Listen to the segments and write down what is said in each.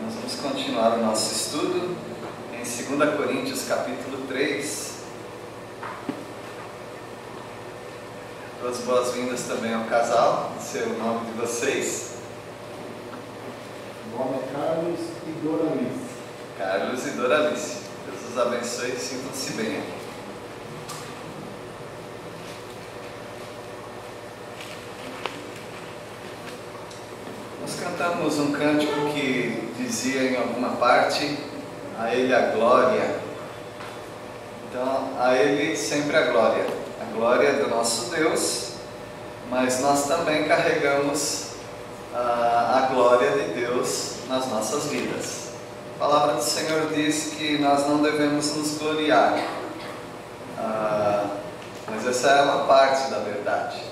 Nós vamos continuar o nosso estudo em 2 Coríntios capítulo 3. Dou as boas-vindas também ao casal, não sei o nome de vocês. O nome é Carlos e Doralice. Carlos e Doralice. Deus os abençoe e sintam-se bem aqui. Nós cantamos um cântico que dizia em alguma parte: a Ele a glória. Então, a Ele sempre a glória do nosso Deus, mas nós também carregamos a glória de Deus nas nossas vidas. A palavra do Senhor diz que nós não devemos nos gloriar, mas essa é uma parte da verdade.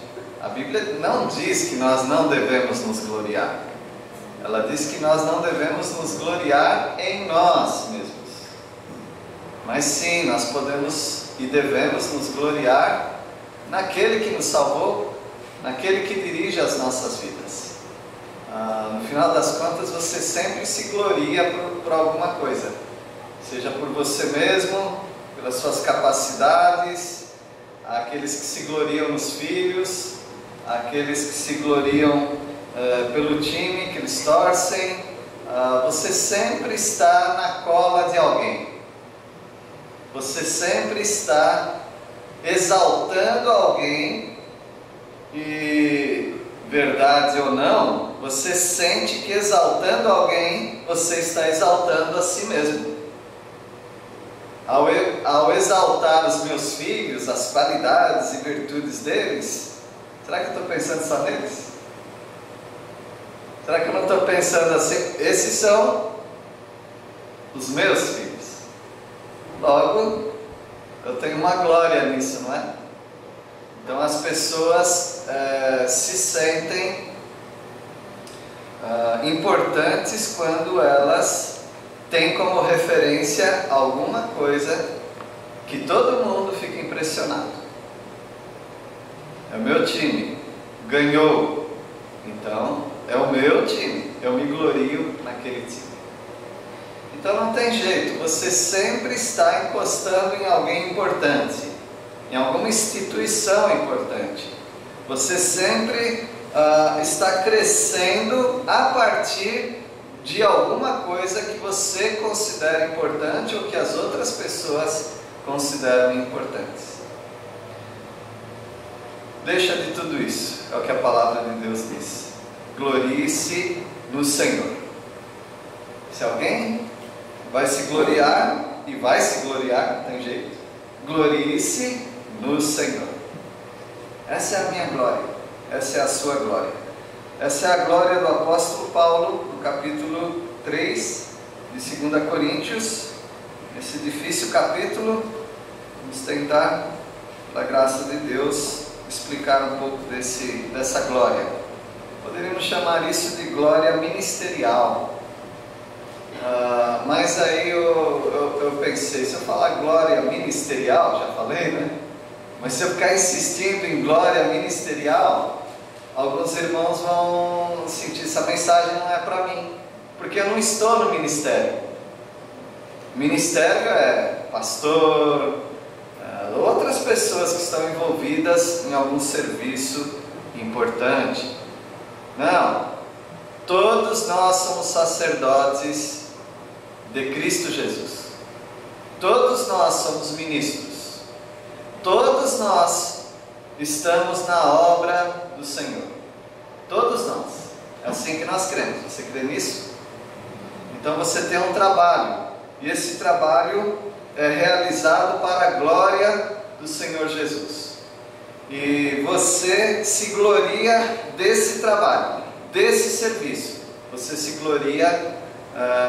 A Bíblia não diz que nós não devemos nos gloriar. Ela diz que nós não devemos nos gloriar em nós mesmos. Mas sim, nós podemos e devemos nos gloriar naquele que nos salvou, naquele que dirige as nossas vidas. No final das contas, você sempre se gloria por alguma coisa. Seja por você mesmo, pelas suas capacidades, aqueles que se gloriam nos filhos, aqueles que se gloriam pelo time que eles torcem. Você sempre está na cola de alguém. Você sempre está exaltando alguém e, verdade ou não, você sente que exaltando alguém, você está exaltando a si mesmo. Ao exaltar os meus filhos, as qualidades e virtudes deles, será que eu estou pensando só neles? Será que eu não estou pensando assim? Esses são os meus filhos. Logo, eu tenho uma glória nisso, não é? Então as pessoas se sentem importantes quando elas têm como referência alguma coisa que todo mundo fica impressionado. É o meu time, ganhou, então é o meu time, eu me glorio naquele time. Então não tem jeito, você sempre está encostando em alguém importante, em alguma instituição importante. Você sempre está crescendo a partir de alguma coisa que você considera importante ou que as outras pessoas consideram importantes. Deixa de tudo isso, é o que a palavra de Deus diz. Glorie-se no Senhor. Se alguém vai se gloriar, e vai se gloriar, não tem jeito, glorie-se no Senhor. Essa é a minha glória, essa é a sua glória. Essa é a glória do apóstolo Paulo, no capítulo 3 de 2 Coríntios, esse difícil capítulo. Vamos tentar, pela graça de Deus, explicar um pouco dessa glória. Poderíamos chamar isso de glória ministerial. Mas aí eu pensei, se eu falar glória ministerial, já falei, né? Mas se eu ficar insistindo em glória ministerial, alguns irmãos vão sentir, essa mensagem não é para mim, porque eu não estou no ministério. Ministério é pastor, outras pessoas que estão envolvidas em algum serviço importante. Não, todos nós somos sacerdotes de Cristo Jesus. Todos nós somos ministros. Todos nós estamos na obra do Senhor. Todos nós. É assim que nós cremos. Você crê nisso? Então você tem um trabalho. E esse trabalho é realizado para a glória do Senhor Jesus. E você se gloria desse trabalho, desse serviço. Você se gloria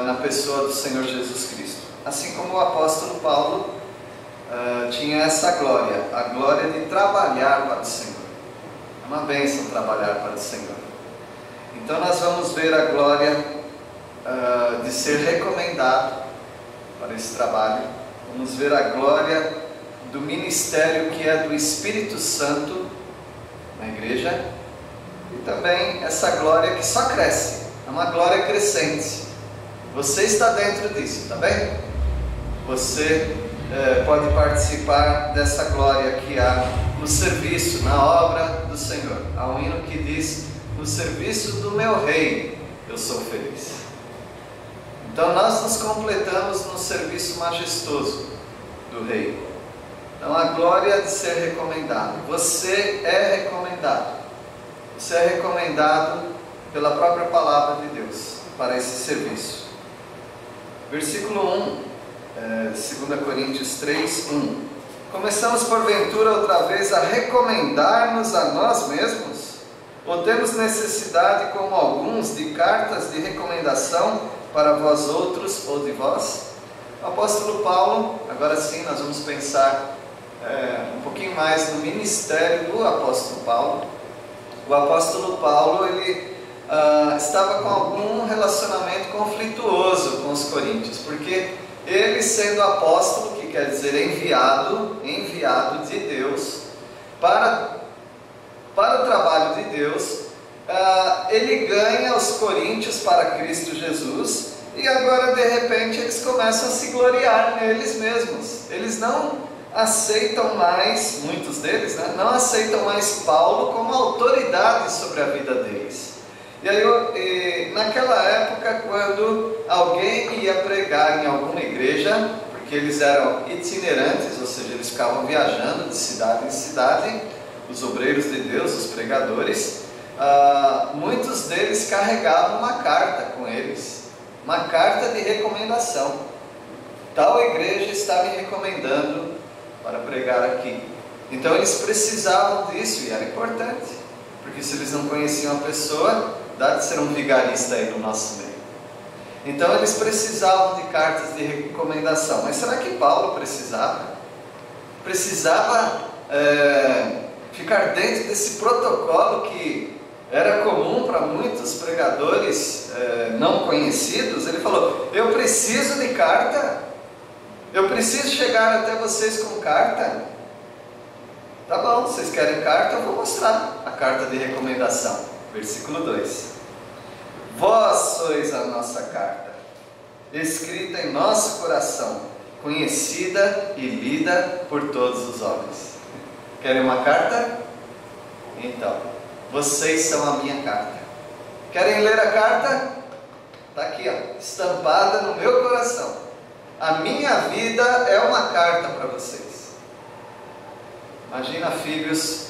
na pessoa do Senhor Jesus Cristo. Assim como o apóstolo Paulo tinha essa glória, a glória de trabalhar para o Senhor. É uma bênção trabalhar para o Senhor. Então nós vamos ver a glória de ser recomendado para esse trabalho. Vamos ver a glória do ministério que é do Espírito Santo na igreja. E também essa glória que só cresce, é uma glória crescente. Você está dentro disso, tá bem? Você pode participar dessa glória que há no serviço, na obra do Senhor. Há um hino que diz: no serviço do meu rei eu sou feliz. Então nós nos completamos no serviço majestoso do rei. Então a glória de ser recomendado. Você é recomendado. Você é recomendado pela própria palavra de Deus para esse serviço. Versículo 1, 2 Coríntios 3, 1. Começamos porventura outra vez a recomendar-nos a nós mesmos? Ou temos necessidade, como alguns, de cartas de recomendação para vós outros ou de vós? O apóstolo Paulo, agora sim nós vamos pensar um pouquinho mais no ministério do apóstolo Paulo. O apóstolo Paulo, ele estava com algum relacionamento conflituoso com os coríntios, porque ele, sendo apóstolo, que quer dizer enviado de Deus para o trabalho de Deus, ele ganha os coríntios para Cristo Jesus, e agora de repente eles começam a se gloriar neles mesmos. Eles não aceitam mais, muitos deles, né, não aceitam mais Paulo como autoridade sobre a vida deles. E aí, naquela época, quando alguém ia pregar em alguma igreja, porque eles eram itinerantes, ou seja, eles ficavam viajando de cidade em cidade, os obreiros de Deus, os pregadores, muitos deles carregavam uma carta com eles, uma carta de recomendação. Tal igreja está me recomendando para pregar aqui. Então eles precisavam disso, e era importante, porque se eles não conheciam a pessoa, dá de ser um vigarista aí no nosso meio. Então eles precisavam de cartas de recomendação. Mas será que Paulo precisava? Precisava ficar dentro desse protocolo que era comum para muitos pregadores não conhecidos? Ele falou: eu preciso de carta, eu preciso chegar até vocês com carta. Tá bom, vocês querem carta? Eu vou mostrar a carta de recomendação. Versículo 2: vós sois a nossa carta, escrita em nosso coração, conhecida e lida por todos os homens. Querem uma carta? Então, vocês são a minha carta. Querem ler a carta? Está aqui, ó, estampada no meu coração. A minha vida é uma carta para vocês. Imagina filhos,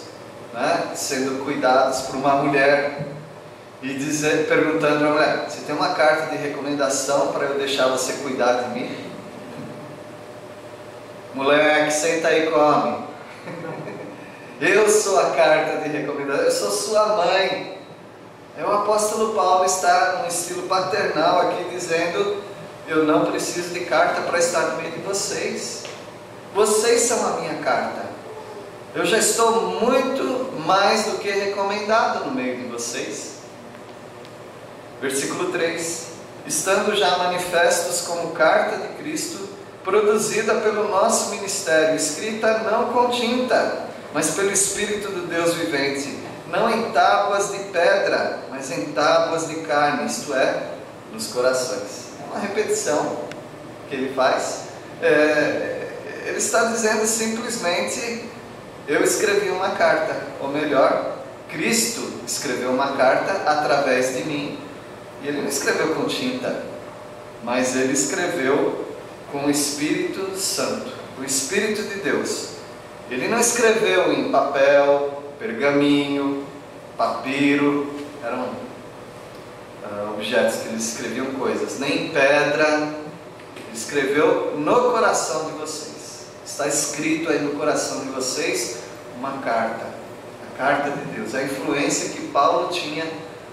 né, sendo cuidados por uma mulher e perguntando para a mulher: você tem uma carta de recomendação para eu deixar você cuidar de mim? Moleque, senta aí e come. Eu sou a carta de recomendação, eu sou sua mãe. O apóstolo Paulo está num estilo paternal aqui, dizendo: eu não preciso de carta para estar no meio de vocês. Vocês são a minha carta. Eu já estou muito mais do que recomendado no meio de vocês. Versículo 3: estando já manifestos como carta de Cristo, produzida pelo nosso ministério, escrita não com tinta, mas pelo Espírito do Deus vivente, não em tábuas de pedra, mas em tábuas de carne, isto é, nos corações. É uma repetição que ele faz. Ele está dizendo simplesmente: eu escrevi uma carta, ou melhor, Cristo escreveu uma carta através de mim. E ele não escreveu com tinta, mas ele escreveu com o Espírito Santo, o Espírito de Deus. Ele não escreveu em papel, pergaminho, papiro, eram objetos que eles escreviam coisas, nem em pedra. Ele escreveu no coração de vocês. Está escrito aí no coração de vocês uma carta, a carta de Deus, a influência que Paulo tinha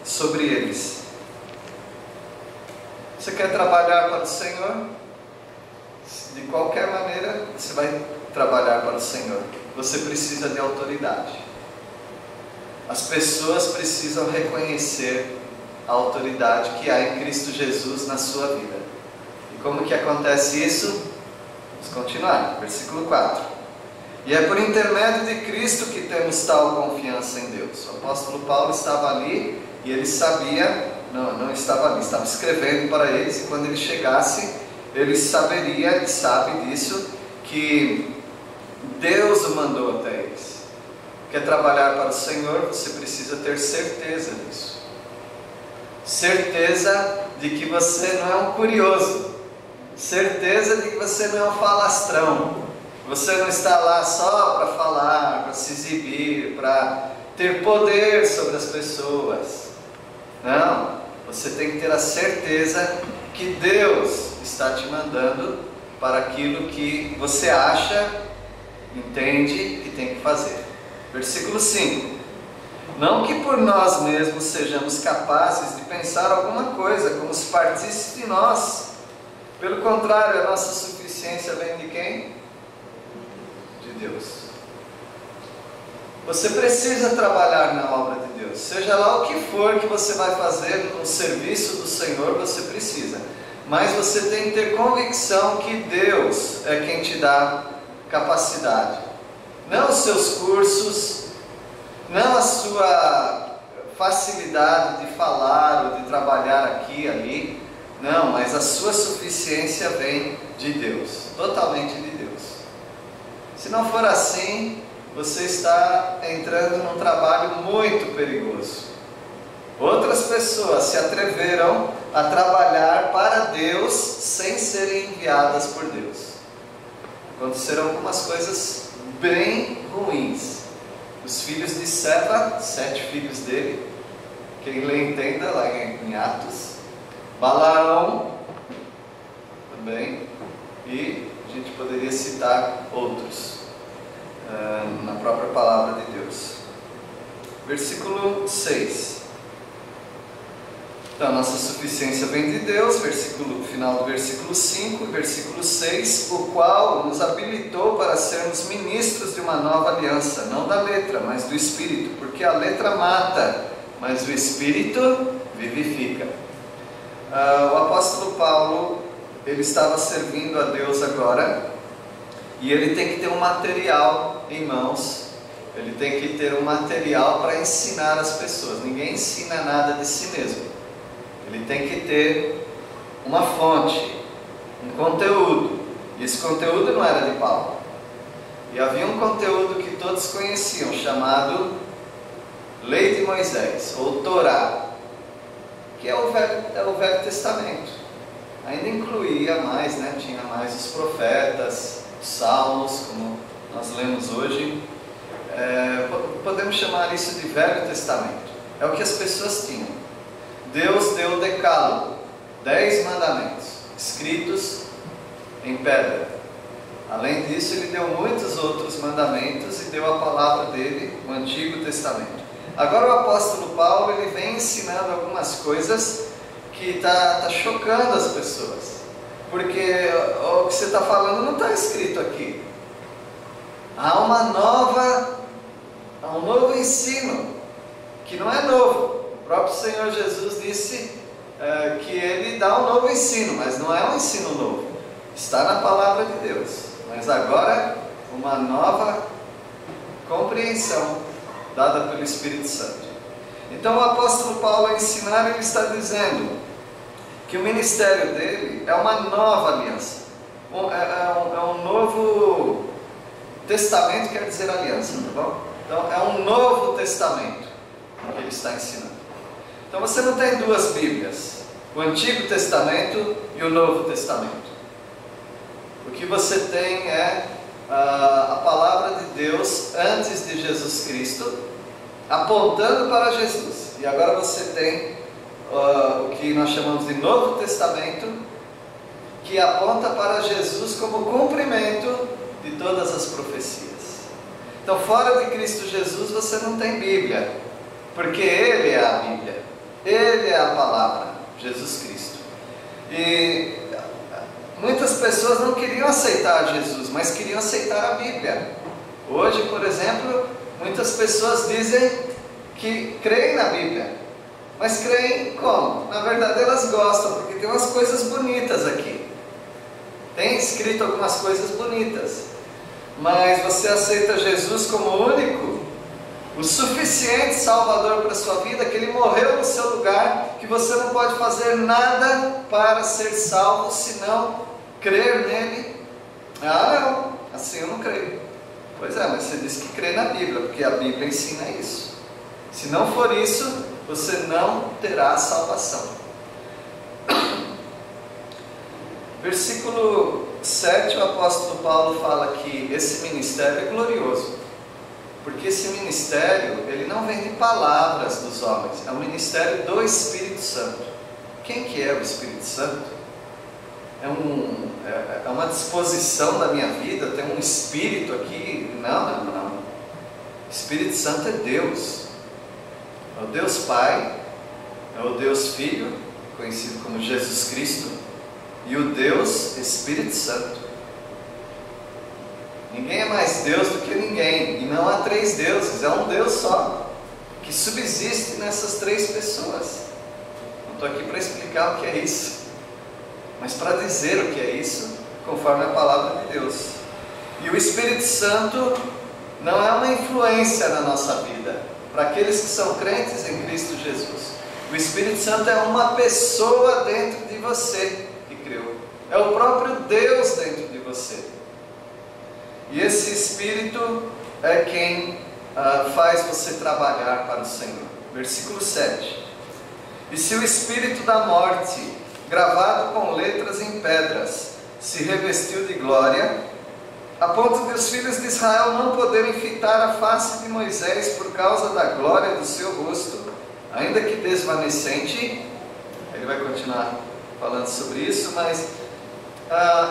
sobre eles. Você quer trabalhar para o Senhor? De qualquer maneira você vai trabalhar para o Senhor. Você precisa de autoridade. As pessoas precisam reconhecer a autoridade que há em Cristo Jesus na sua vida. E como que acontece isso? Vamos continuar, versículo 4. E é por intermédio de Cristo que temos tal confiança em Deus. O apóstolo Paulo estava ali e ele sabia não estava ali, estava escrevendo para eles, e quando ele chegasse, ele saberia, e sabe disso, que Deus o mandou até eles. Quer trabalhar para o Senhor, você precisa ter certeza disso. Certeza de que você não é um curioso. Certeza de que você não é um falastrão. Você não está lá só para falar, para se exibir, para ter poder sobre as pessoas. Não, você tem que ter a certeza que Deus está te mandando para aquilo que você acha, entende que tem que fazer. Versículo 5. Não que por nós mesmos sejamos capazes de pensar alguma coisa como se partisse de nós. Pelo contrário, a nossa suficiência vem de quem? De Deus. Você precisa trabalhar na obra de Deus. Seja lá o que for que você vai fazer no serviço do Senhor, você precisa. Mas você tem que ter convicção que Deus é quem te dá capacidade. Não os seus cursos, não a sua facilidade de falar ou de trabalhar aqui e ali. Não, mas a sua suficiência vem de Deus, totalmente de Deus. Se não for assim, você está entrando num trabalho muito perigoso. Outras pessoas se atreveram a trabalhar para Deus sem serem enviadas por Deus. Aconteceram algumas coisas bem ruins. Os filhos de Seva, 7 filhos dele, quem lê entenda lá em Atos. Balaão também, e a gente poderia citar outros na própria palavra de Deus. Versículo 6. Então, nossa suficiência vem de Deus, final do versículo 5, versículo 6, o qual nos habilitou para sermos ministros de uma nova aliança, não da letra, mas do Espírito, porque a letra mata, mas o Espírito vivifica. O apóstolo Paulo, ele estava servindo a Deus agora, e ele tem que ter um material em mãos, ele tem que ter um material para ensinar as pessoas. Ninguém ensina nada de si mesmo. Ele tem que ter uma fonte, um conteúdo, e esse conteúdo não era de Paulo. E havia um conteúdo que todos conheciam, chamado Lei de Moisés, ou Torá, que é o Velho Testamento. Ainda incluía mais, tinha mais os profetas, os salmos, como nós lemos hoje. Podemos chamar isso de Velho Testamento. É o que as pessoas tinham. Deus deu o decálogo, 10 mandamentos, escritos em pedra. Além disso, ele deu muitos outros mandamentos e deu a palavra dele, o Antigo Testamento. Agora o apóstolo Paulo, ele vem ensinando algumas coisas que está chocando as pessoas. Porque o que você está falando não está escrito aqui. Há um novo ensino, que não é novo. O próprio Senhor Jesus disse que Ele dá um novo ensino, mas não é um ensino novo. Está na palavra de Deus. Mas agora, uma nova compreensão dada pelo Espírito Santo. Então o apóstolo Paulo, ao ensinar, ele está dizendo que o ministério dele é uma nova aliança. É um novo testamento, quer dizer aliança, tá bom? Então é um novo testamento que ele está ensinando. Então você não tem duas Bíblias, o Antigo Testamento e o Novo Testamento. O que você tem é a palavra de Deus antes de Jesus Cristo, apontando para Jesus. E agora você tem o que nós chamamos de Novo Testamento, que aponta para Jesus como cumprimento de todas as profecias. Então, fora de Cristo Jesus, você não tem Bíblia, porque Ele é a Bíblia, Ele é a palavra, Jesus Cristo. E muitas pessoas não queriam aceitar Jesus, mas queriam aceitar a Bíblia. Hoje, por exemplo, muitas pessoas dizem que creem na Bíblia, mas creem como? Na verdade elas gostam, porque tem umas coisas bonitas aqui. Tem escrito algumas coisas bonitas. Mas você aceita Jesus como único? o suficiente Salvador para a sua vida, que Ele morreu no seu lugar, que você não pode fazer nada para ser salvo, senão crer nele. Ah, não, assim eu não creio. Pois é, mas você disse que crê na Bíblia, porque a Bíblia ensina isso. Se não for isso, você não terá salvação. Versículo 7, o apóstolo Paulo fala que esse ministério é glorioso, porque esse ministério, ele não vem de palavras dos homens, é o ministério do Espírito Santo. Quem que é o Espírito Santo? É uma disposição da minha vida, tem um espírito aqui? Não. O Espírito Santo é Deus. É o Deus Pai, é o Deus Filho, conhecido como Jesus Cristo, e o Deus Espírito Santo. Ninguém é mais Deus do que ninguém, e não há três deuses, é um Deus só, que subsiste nessas três pessoas. Não estou aqui para explicar o que é isso, mas para dizer o que é isso, conforme a palavra de Deus. E o Espírito Santo não é uma influência na nossa vida, para aqueles que são crentes em Cristo Jesus. O Espírito Santo é uma pessoa dentro de você que creu, é o próprio Deus dentro de você. E esse Espírito é quem faz você trabalhar para o Senhor. Versículo 7. E se o Espírito da morte, gravado com letras em pedras, se revestiu de glória, a ponto de os filhos de Israel não poderem fitar a face de Moisés por causa da glória do seu rosto, ainda que desvanecente. Ele vai continuar falando sobre isso, mas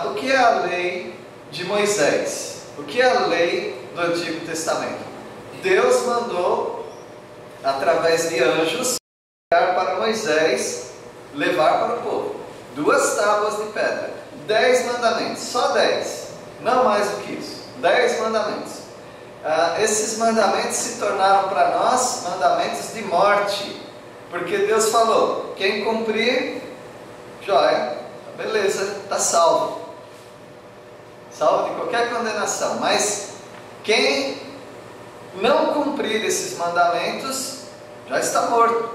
o que é a lei de Moisés? O que é a lei do Antigo Testamento? Deus mandou, através de anjos, para Moisés levar para o povo 2 tábuas de pedra, 10 mandamentos, só 10, não mais do que isso, 10 mandamentos. Esses mandamentos se tornaram para nós mandamentos de morte, porque Deus falou: quem cumprir, joia, beleza, está salvo, salvo de qualquer condenação. Mas quem não cumprir esses mandamentos já está morto,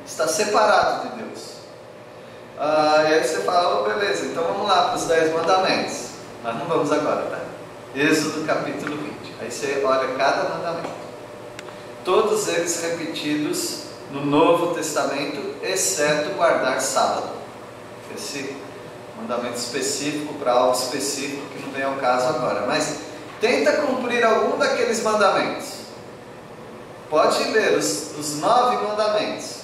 está separado de Deus. E aí você fala: beleza, então vamos lá para os 10 mandamentos. Nós não vamos agora, tá? Êxodo capítulo 20. Aí você olha cada mandamento, todos eles repetidos no Novo Testamento, exceto guardar sábado. Esse mandamento específico para algo específico que não vem ao caso agora. Mas tenta cumprir algum daqueles mandamentos. Pode ler os 9 mandamentos,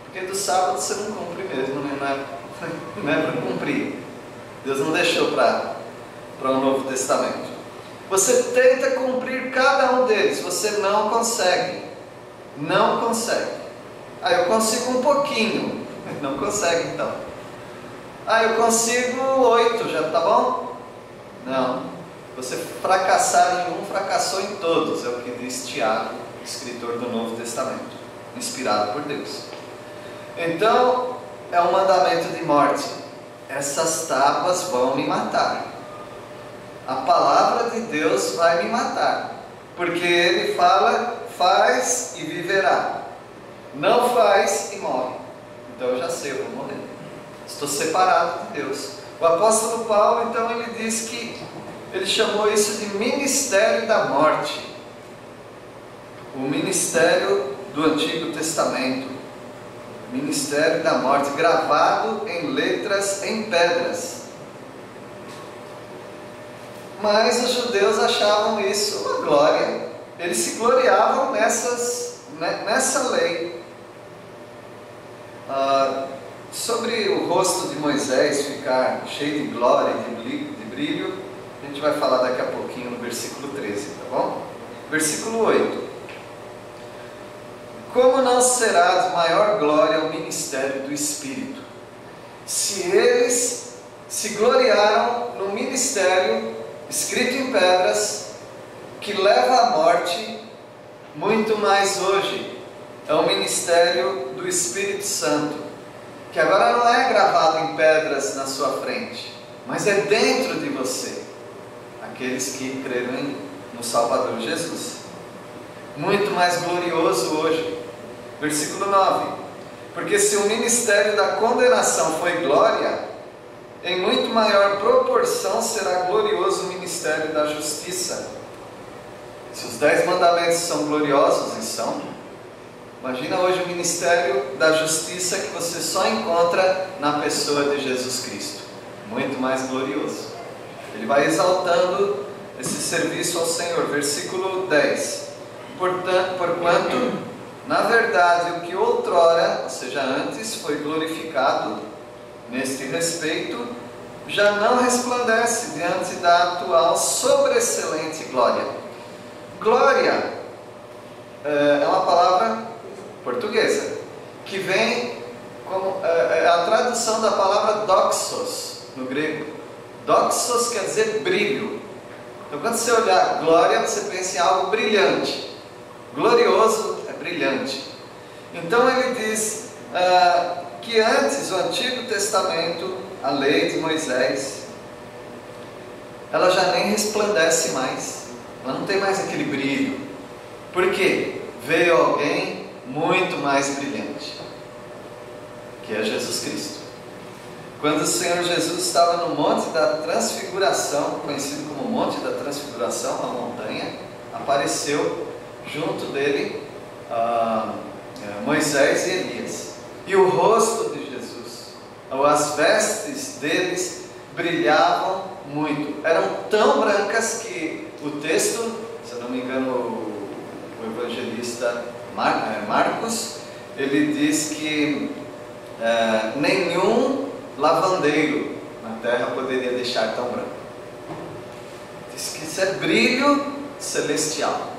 porque do sábado você não cumpre mesmo, não é para cumprir. Deus não deixou para o Novo Testamento. Você tenta cumprir cada um deles, você não consegue. Não consegue. Eu consigo um pouquinho. Não consegue então. Eu consigo 8, já está bom? Não. Você fracassar em um, fracassou em todos, é o que diz Tiago, escritor do Novo Testamento, inspirado por Deus. Então, é um mandamento de morte. Essas tábuas vão me matar. A palavra de Deus vai me matar, porque Ele fala: faz e viverá, não faz e morre. Então eu já sei, eu vou morrer, estou separado de Deus. O apóstolo Paulo, então, ele diz que ele chamou isso de ministério da morte, o ministério do Antigo Testamento, ministério da morte, gravado em letras em pedras. Mas os judeus achavam isso uma glória, eles se gloriavam nessa lei. Sobre o rosto de Moisés ficar cheio de glória e de brilho, a gente vai falar daqui a pouquinho no versículo 13, tá bom? Versículo 8. Como não será de maior glória o ministério do Espírito? Se eles se gloriaram no ministério escrito em pedras, que leva à morte, muito mais hoje é o ministério do Espírito Santo, que agora não é gravado em pedras na sua frente, mas é dentro de você, aqueles que creram no Salvador Jesus. muito mais glorioso hoje. Versículo 9: porque se o ministério da condenação foi glória, em muito maior proporção será glorioso o ministério da justiça. Se os 10 mandamentos são gloriosos, e são, imagina hoje o ministério da justiça que você só encontra na pessoa de Jesus Cristo. Muito mais glorioso. Ele vai exaltando esse serviço ao Senhor. Versículo 10: porquanto, na verdade, o que outrora, ou seja, antes, foi glorificado neste respeito, já não resplandece diante da atual sobreexcelente glória. Glória é uma palavra portuguesa que vem como a tradução da palavra doxos no grego. Doxos quer dizer brilho. Então, quando você olhar glória, você pensa em algo brilhante. Glorioso é brilhante. Então ele diz que antes, o Antigo Testamento, a lei de Moisés, ela já nem resplandece mais. Ela não tem mais aquele brilho. Por quê? Veio alguém muito mais brilhante, que é Jesus Cristo. Quando o Senhor Jesus estava no Monte da Transfiguração, conhecido como Monte da Transfiguração, uma montanha, apareceu junto dele Moisés e Elias. E o rosto de Jesus, as vestes deles brilhavam muito. Eram tão brancas que o texto, se eu não me engano, o evangelista Marcos, ele diz que nenhum lavandeiro na terra poderia deixar tão branco. Diz que isso é brilho celestial.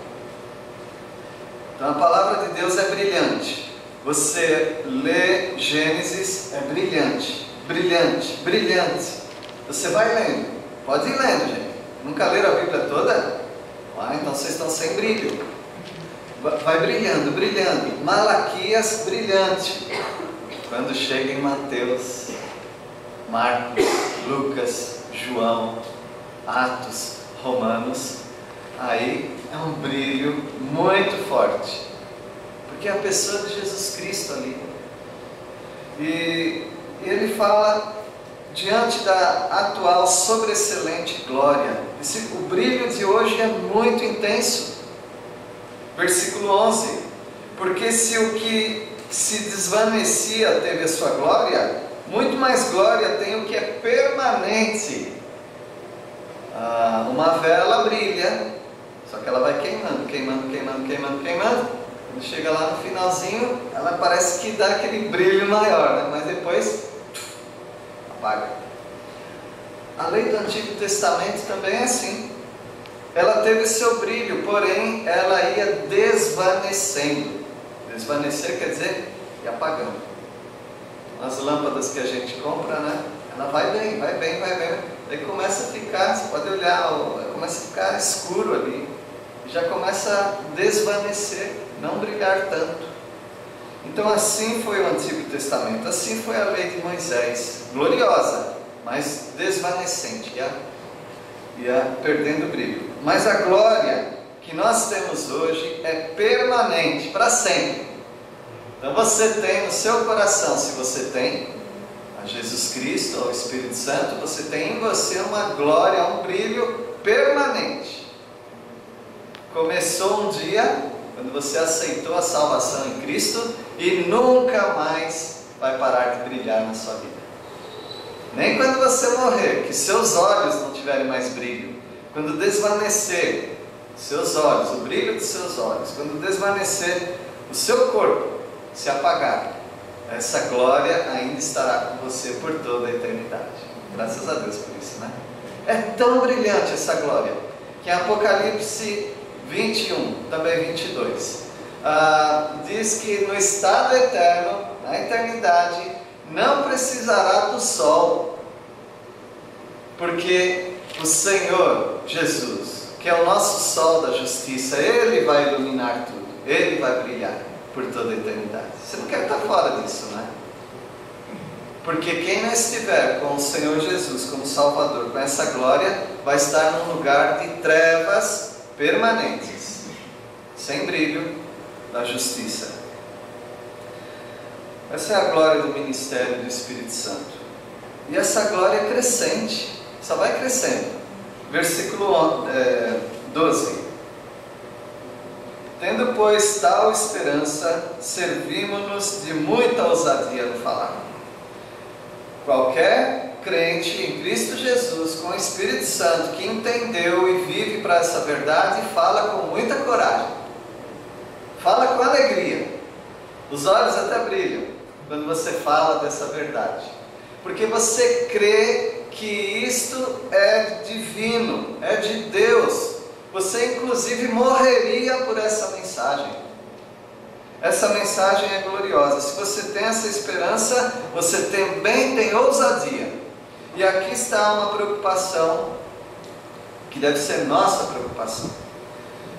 Então a palavra de Deus é brilhante. Você lê Gênesis, é brilhante, brilhante, brilhante. Você vai lendo, pode ir lendo, gente. Nunca leram a Bíblia toda? Então vocês estão sem brilho. Vai brilhando, brilhando. Malaquias, brilhante. Quando chega em Mateus, Marcos, Lucas, João, Atos, Romanos, aí é um brilho muito forte, porque é a pessoa de Jesus Cristo ali. E ele fala diante da atual sobreexcelente glória. O brilho de hoje é muito intenso. Versículo 11: porque se o que se desvanecia teve a sua glória, muito mais glória tem o que é permanente. Uma vela brilha, só que ela vai queimando, queimando, queimando, queimando, queimando. Quando chega lá no finalzinho, ela parece que dá aquele brilho maior, né? Mas depois apaga. A lei do Antigo Testamento também é assim. Ela teve seu brilho, porém ela ia desvanecendo. Desvanecer quer dizer ir apagando. As lâmpadas que a gente compra, né? Ela vai bem, vai bem, vai bem. Aí começa a ficar, você pode olhar, começa a ficar escuro ali. Já começa a desvanecer, não brilhar tanto. Então assim foi o Antigo Testamento, assim foi a lei de Moisés, gloriosa, mas desvanecente, ia perdendo brilho. Mas a glória que nós temos hoje é permanente, para sempre. Então você tem no seu coração, se você tem a Jesus Cristo, ao Espírito Santo, você tem em você uma glória, um brilho permanente. Começou um dia, quando você aceitou a salvação em Cristo, e nunca mais vai parar de brilhar na sua vida. Nem quando você morrer, que seus olhos não tiverem mais brilho, quando desvanecer seus olhos, o brilho dos seus olhos, quando desvanecer o seu corpo, se apagar, essa glória ainda estará com você por toda a eternidade. Graças a Deus por isso, né? É tão brilhante essa glória, que em Apocalipse 21, também 22, diz que no estado eterno, na eternidade, não precisará do sol, porque o Senhor Jesus, que é o nosso sol da justiça, Ele vai iluminar tudo, Ele vai brilhar por toda a eternidade. Você não quer estar fora disso, né? Porque quem não estiver com o Senhor Jesus como Salvador, com essa glória, vai estar num lugar de trevas permanentes. sem brilho da justiça. Essa é a glória do ministério do Espírito Santo. E essa glória é crescente, só vai crescendo. Versículo 12. Tendo, pois, tal esperança, servimos-nos de muita ousadia no falar. Qualquer crente em Cristo Jesus, com o Espírito Santo, que entendeu e vive para essa verdade, fala com muita coragem. Fala com alegria. Os olhos até brilham quando você fala dessa verdade. Porque você crê que isto é divino, é de Deus. Você inclusive morreria por essa mensagem. Essa mensagem é gloriosa. Se você tem essa esperança, você também tem ousadia. E aqui está uma preocupação que deve ser nossa preocupação.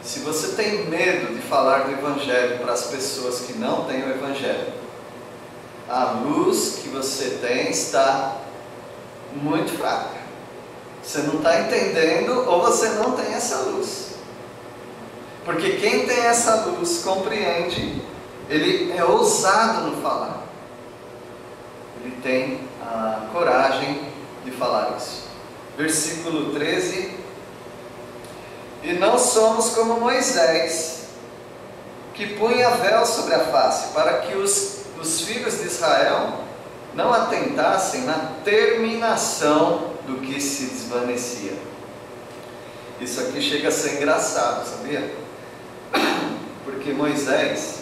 Se você tem medo de falar do Evangelho para as pessoas que não têm o Evangelho, a luz que você tem está muito fraca. Você não está entendendo, ou você não tem essa luz. Porque quem tem essa luz compreende, ele é ousado no falar. Ele tem a coragem de falar isso. Versículo 13. E não somos como Moisés, que punha véu sobre a face, para que os filhos de Israel não atentassem na terminação do que se desvanecia. Isso aqui chega a ser engraçado, sabia? Porque Moisés,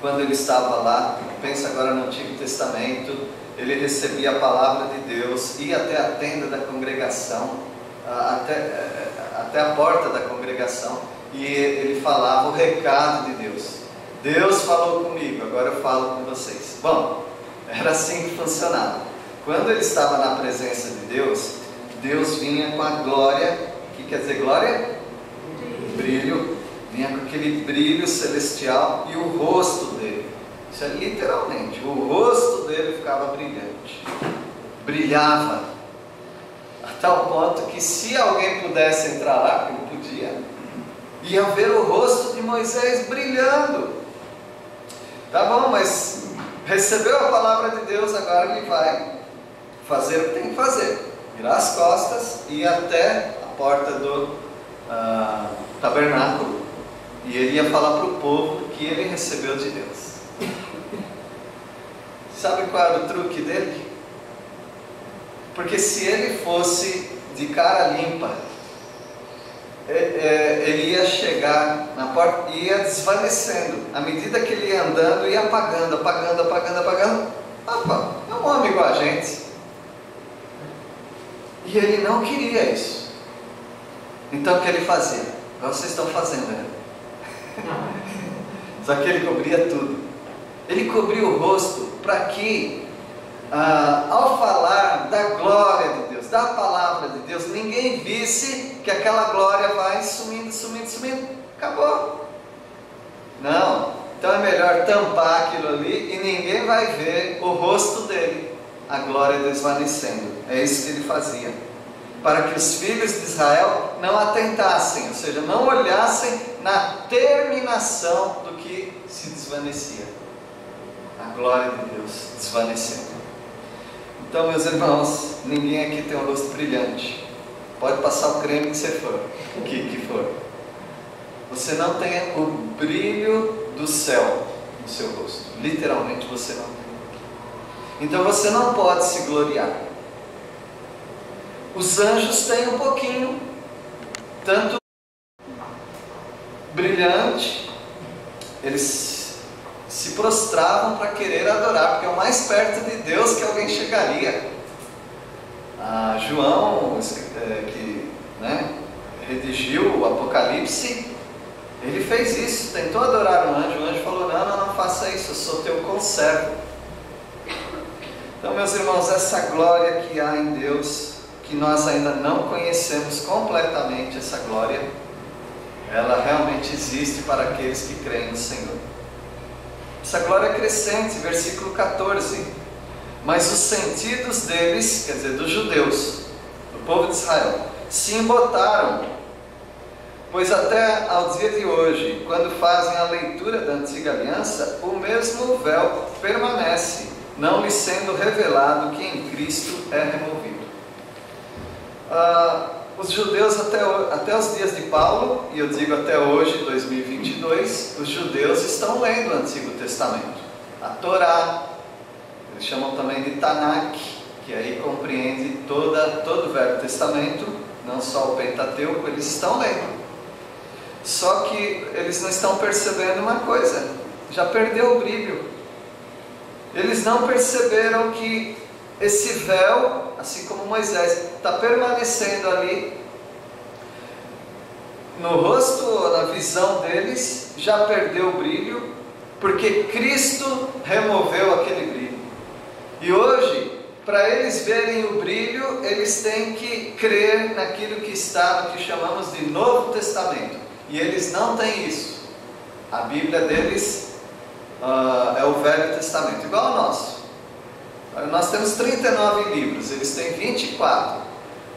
quando ele estava lá, pensa agora no Antigo Testamento, ele recebia a palavra de Deus, ia até a tenda da congregação, até a porta da congregação, e ele falava o recado de Deus. Deus falou comigo, agora eu falo com vocês. Bom, era assim que funcionava. Quando ele estava na presença de Deus, Deus vinha com a glória. O que quer dizer glória? Brilho. Vinha com aquele brilho celestial e o rosto dele. Isso é literalmente. O rosto dele ficava brilhante. Brilhava. A tal ponto que se alguém pudesse entrar lá, porque podia, ia ver o rosto de Moisés brilhando. Tá bom, mas recebeu a palavra de Deus, agora ele vai fazer o que tem que fazer. Virar as costas e ir até a porta do tabernáculo. E ele ia falar para o povo que ele recebeu de Deus. Sabe qual era o truque dele? Porque se ele fosse de cara limpa, ele ia chegar na porta e ia desvanecendo. À medida que ele ia andando, ia apagando. Opa, é um homem igual a gente. E ele não queria isso. Então o que ele fazia? Igual vocês estão fazendo, né? Só que ele cobria tudo. Ele cobria o rosto para que, ao falar da glória de Deus, da palavra de Deus, ninguém visse que aquela glória vai sumindo. Acabou. Não. Então é melhor tampar aquilo ali e ninguém vai ver o rosto dele, a glória desvanecendo. É isso que ele fazia, para que os filhos de Israel não atentassem, ou seja, não olhassem na terminação do que se desvanecia. A glória de Deus desvanecendo. Então, meus irmãos, ninguém aqui tem um rosto brilhante. Pode passar o creme que você for, que for. Você não tem o brilho do céu no seu rosto. Literalmente você não tem. Então você não pode se gloriar. Os anjos têm um pouquinho, tanto brilhante, eles se prostravam para querer adorar, porque é o mais perto de Deus que alguém chegaria. João, que redigiu o Apocalipse, ele fez isso, tentou adorar o anjo falou, não faça isso, eu sou teu conservo. Então, meus irmãos, essa glória que há em Deus, que nós ainda não conhecemos completamente essa glória, ela realmente existe para aqueles que creem no Senhor. Essa glória é crescente, versículo 14. Mas os sentidos deles, quer dizer, dos judeus, do povo de Israel, se embotaram, Pois até ao dia de hoje, quando fazem a leitura da Antiga Aliança, o mesmo véu permanece, não lhe sendo revelado que em Cristo é removido. Os judeus até os dias de Paulo, e eu digo até hoje, 2022, os judeus estão lendo o Antigo Testamento. A Torá, eles chamam também de Tanakh, que aí compreende todo o Velho Testamento, não só o Pentateuco, eles estão lendo. Só que eles não estão percebendo uma coisa, já perdeu o brilho. Eles não perceberam que esse véu, assim como Moisés, está permanecendo ali no rosto, na visão deles, já perdeu o brilho, porque Cristo removeu aquele brilho. E hoje, para eles verem o brilho, eles têm que crer naquilo que está no que chamamos de Novo Testamento. E eles não têm isso. A Bíblia deles é o Velho Testamento, igual ao nosso. Nós temos 39 livros, eles têm 24.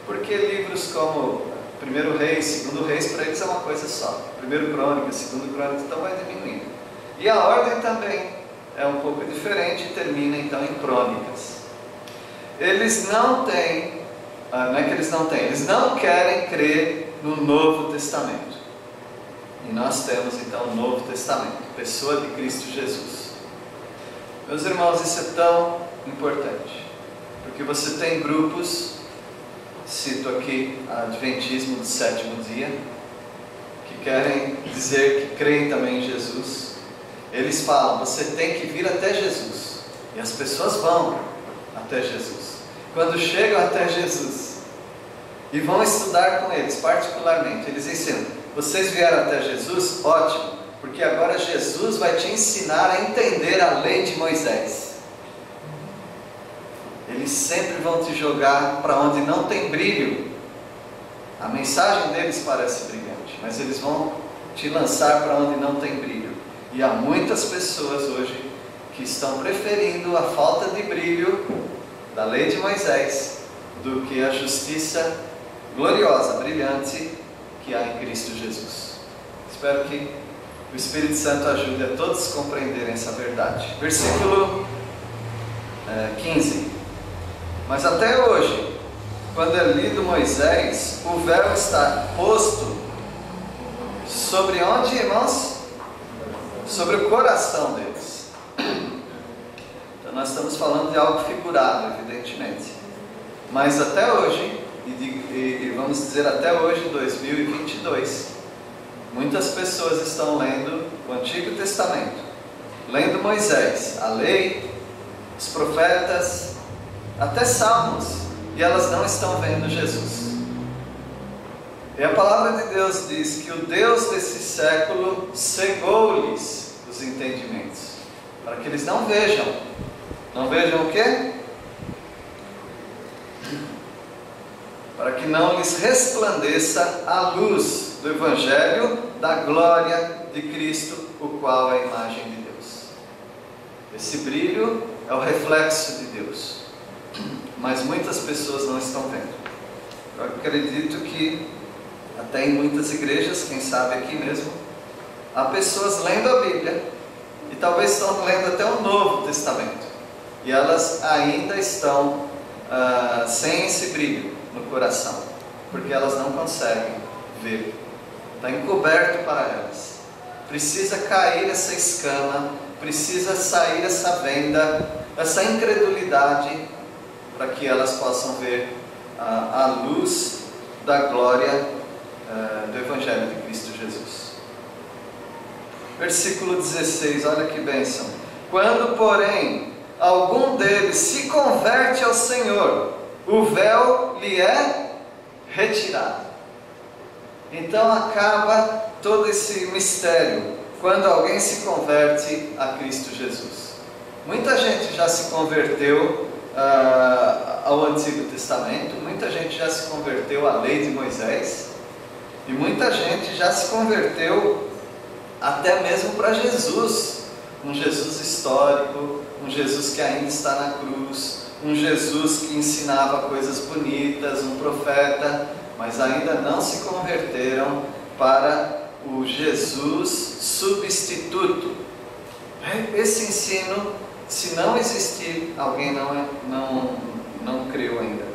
Porque livros como 1 Reis, 2 Reis, para eles é uma coisa só. 1 Crônicas, 2 Crônicas, então vai diminuindo. E a ordem também é um pouco diferente e termina então em Crônicas. Eles não têm, não é que eles não têm, eles não querem crer no Novo Testamento. E nós temos então o Novo Testamento, pessoa de Cristo Jesus. Meus irmãos, isso é tão importante, porque você tem grupos, cito aqui Adventismo do Sétimo Dia, que querem dizer que creem também em Jesus. Eles falam, você tem que vir até Jesus, e as pessoas vão até Jesus. Quando chegam até Jesus e vão estudar com eles, particularmente, eles ensinam, vocês vieram até Jesus? Ótimo, porque agora Jesus vai te ensinar a entender a lei de Moisés. Eles sempre vão te jogar para onde não tem brilho. A mensagem deles parece brilhante, mas eles vão te lançar para onde não tem brilho. E há muitas pessoas hoje que estão preferindo a falta de brilho da lei de Moisés do que a justiça gloriosa, brilhante que há em Cristo Jesus. Espero que o Espírito Santo ajude a todos a compreenderem essa verdade. Versículo 15. Mas até hoje, quando é lido Moisés, o véu está posto sobre onde, irmãos? Sobre o coração deles. Então nós estamos falando de algo figurado, evidentemente. Mas até hoje, e vamos dizer até hoje, 2022, muitas pessoas estão lendo o Antigo Testamento, lendo Moisés, a lei, os profetas, até Salmos, e elas não estão vendo Jesus. E a palavra de Deus diz que o Deus desse século cegou-lhes os entendimentos, para que eles não vejam. Não vejam o quê? Para que não lhes resplandeça a luz do Evangelho da glória de Cristo, o qual é a imagem de Deus. Esse brilho é o reflexo de Deus, mas muitas pessoas não estão vendo. Eu acredito que até em muitas igrejas, quem sabe aqui mesmo, há pessoas lendo a Bíblia e talvez estão lendo até o Novo Testamento, e elas ainda estão sem esse brilho no coração, porque elas não conseguem ver, está encoberto para elas. Precisa cair essa escama, precisa sair essa venda, essa incredulidade, para que elas possam ver a luz da glória do Evangelho de Cristo Jesus. Versículo 16, olha que bênção. Quando, porém, algum deles se converte ao Senhor, o véu lhe é retirado. Então acaba todo esse mistério quando alguém se converte a Cristo Jesus. Muita gente já se converteu ao Antigo Testamento, muita gente já se converteu à lei de Moisés, e muita gente já se converteu até mesmo para Jesus, um Jesus histórico, um Jesus que ainda está na cruz, um Jesus que ensinava coisas bonitas, um profeta, mas ainda não se converteram para o Jesus substituto. Esse ensino, se não existir, alguém não creu ainda.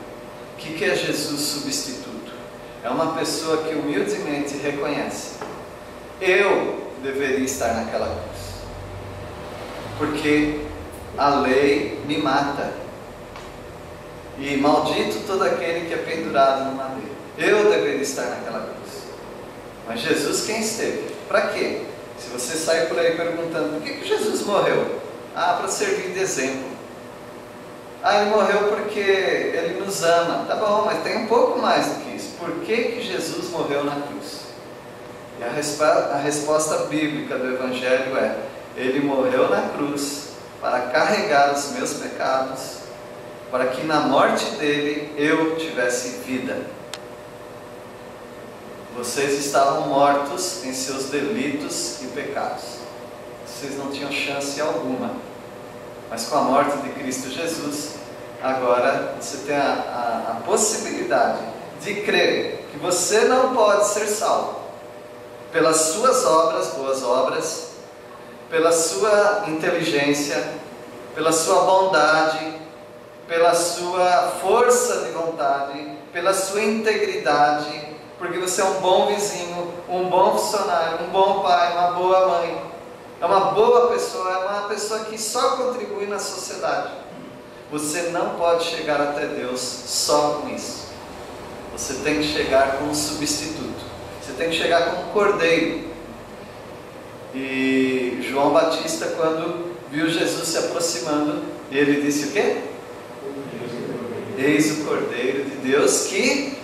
O que é Jesus substituto? É uma pessoa que humildemente reconhece: eu deveria estar naquela cruz, porque a lei me mata, e maldito todo aquele que é pendurado no madeiro. Eu deveria estar naquela cruz, mas Jesus quem esteve? Para quê? Se você sair por aí perguntando por que Jesus morreu? Para servir de exemplo. Ele morreu porque Ele nos ama. Tá bom, mas tem um pouco mais do que isso. Por que Jesus morreu na cruz? E a resposta bíblica do Evangelho é: Ele morreu na cruz para carregar os meus pecados, para que na morte dele eu tivesse vida. Vocês estavam mortos em seus delitos e pecados. Vocês não tinham chance alguma. Mas com a morte de Cristo Jesus, agora você tem a possibilidade de crer que você não pode ser salvo pelas suas obras, boas obras, pela sua inteligência, pela sua bondade, pela sua força de vontade, pela sua integridade, porque você é um bom vizinho, um bom funcionário, um bom pai, uma boa mãe, é uma boa pessoa, é uma pessoa que só contribui na sociedade. Você não pode chegar até Deus só com isso. Você tem que chegar com um substituto. Você tem que chegar com um cordeiro. E João Batista, quando viu Jesus se aproximando, ele disse o quê? Eis o Cordeiro de Deus que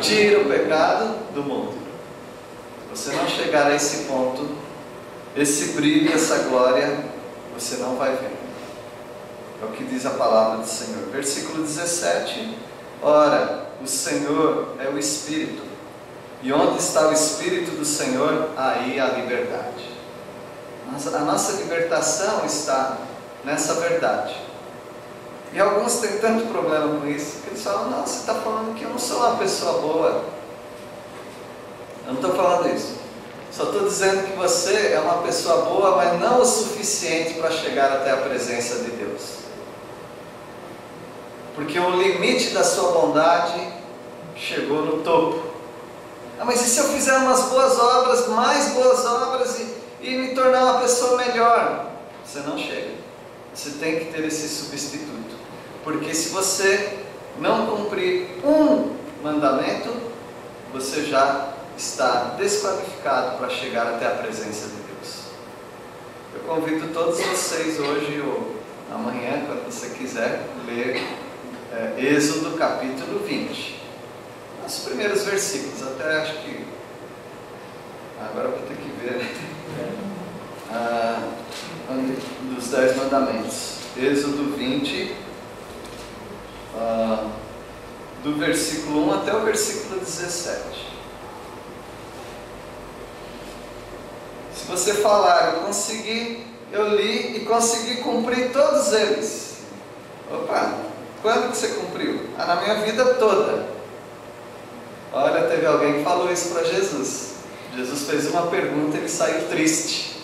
tira o pecado do mundo. Se você não chegar a esse ponto, esse brilho, essa glória, você não vai ver. É o que diz a palavra do Senhor. Versículo 17. Ora, o Senhor é o Espírito, e onde está o Espírito do Senhor, aí há liberdade. A nossa libertação está nessa verdade. E alguns têm tanto problema com isso, que eles falam: não, você está falando que eu não sou uma pessoa boa. Eu não estou falando isso. Só estou dizendo que você é uma pessoa boa, mas não o suficiente para chegar até a presença de Deus. Porque o limite da sua bondade chegou no topo. Mas e se eu fizer umas boas obras, mais boas obras, e me tornar uma pessoa melhor? Você não chega. Você tem que ter esse substituto. Porque se você não cumprir um mandamento, você já está desqualificado para chegar até a presença de Deus. Eu convido todos vocês hoje ou amanhã, quando você quiser, ler Êxodo capítulo 20. Os primeiros versículos, até acho que... agora eu vou ter que ver. Dos 10 mandamentos. Êxodo 20, do versículo 1 até o versículo 17. Se você falar, eu li e consegui cumprir todos eles. Opa, quando que você cumpriu? Na minha vida toda. Olha, teve alguém que falou isso para Jesus. Jesus fez uma pergunta e ele saiu triste,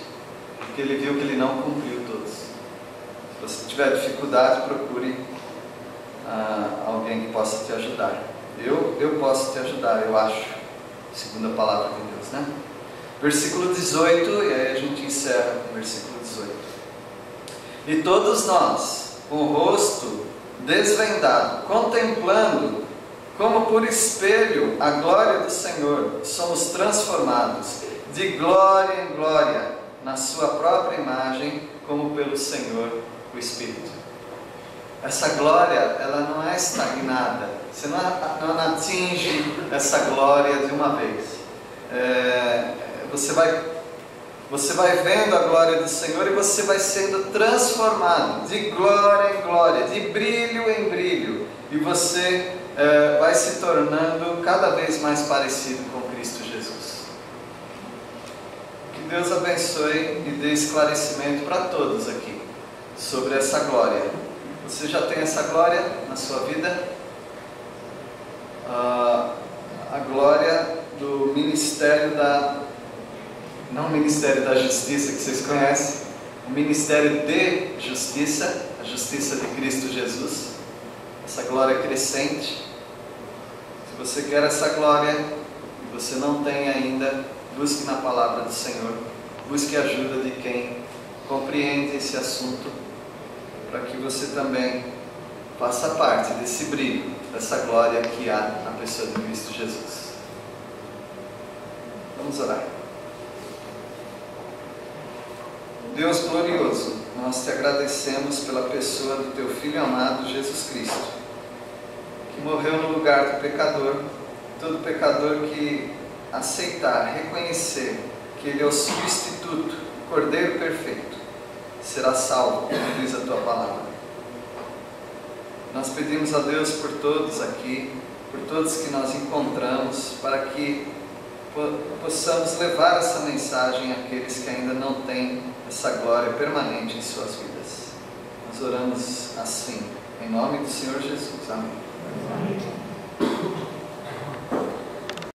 porque ele viu que ele não cumpriu todos. Se você tiver dificuldade, procure alguém que possa te ajudar. Eu posso te ajudar, eu acho, segundo a palavra de Deus, né? Versículo 18, e aí a gente encerra com o versículo 18. E todos nós, com o rosto desvendado, contemplando como por espelho a glória do Senhor, somos transformados de glória em glória na sua própria imagem, como pelo Senhor o Espírito. Essa glória, ela não é estagnada. Você não atinge essa glória de uma vez. Você vai vendo a glória do Senhor e você vai sendo transformado de glória em glória, de brilho em brilho, e você vai se tornando cada vez mais parecido com Cristo Jesus. Que Deus abençoe e dê esclarecimento para todos aqui sobre essa glória. Você já tem essa glória na sua vida? A glória do ministério não o Ministério da Justiça que vocês conhecem, o Ministério de Justiça, a Justiça de Cristo Jesus, essa glória crescente. Se você quer essa glória e você não tem ainda, busque na palavra do Senhor, busque a ajuda de quem compreende esse assunto, para que você também faça parte desse brilho, dessa glória que há na pessoa de Cristo Jesus. Vamos orar. Deus glorioso, nós te agradecemos pela pessoa do teu Filho amado Jesus Cristo, que morreu no lugar do pecador. Todo pecador que aceitar, reconhecer que Ele é o substituto, o Cordeiro perfeito, será salvo, como diz a tua palavra. Nós pedimos a Deus por todos aqui, por todos que nós encontramos, para que possamos levar essa mensagem àqueles que ainda não têm essa glória permanente em suas vidas. Nós oramos assim, em nome do Senhor Jesus. Amém.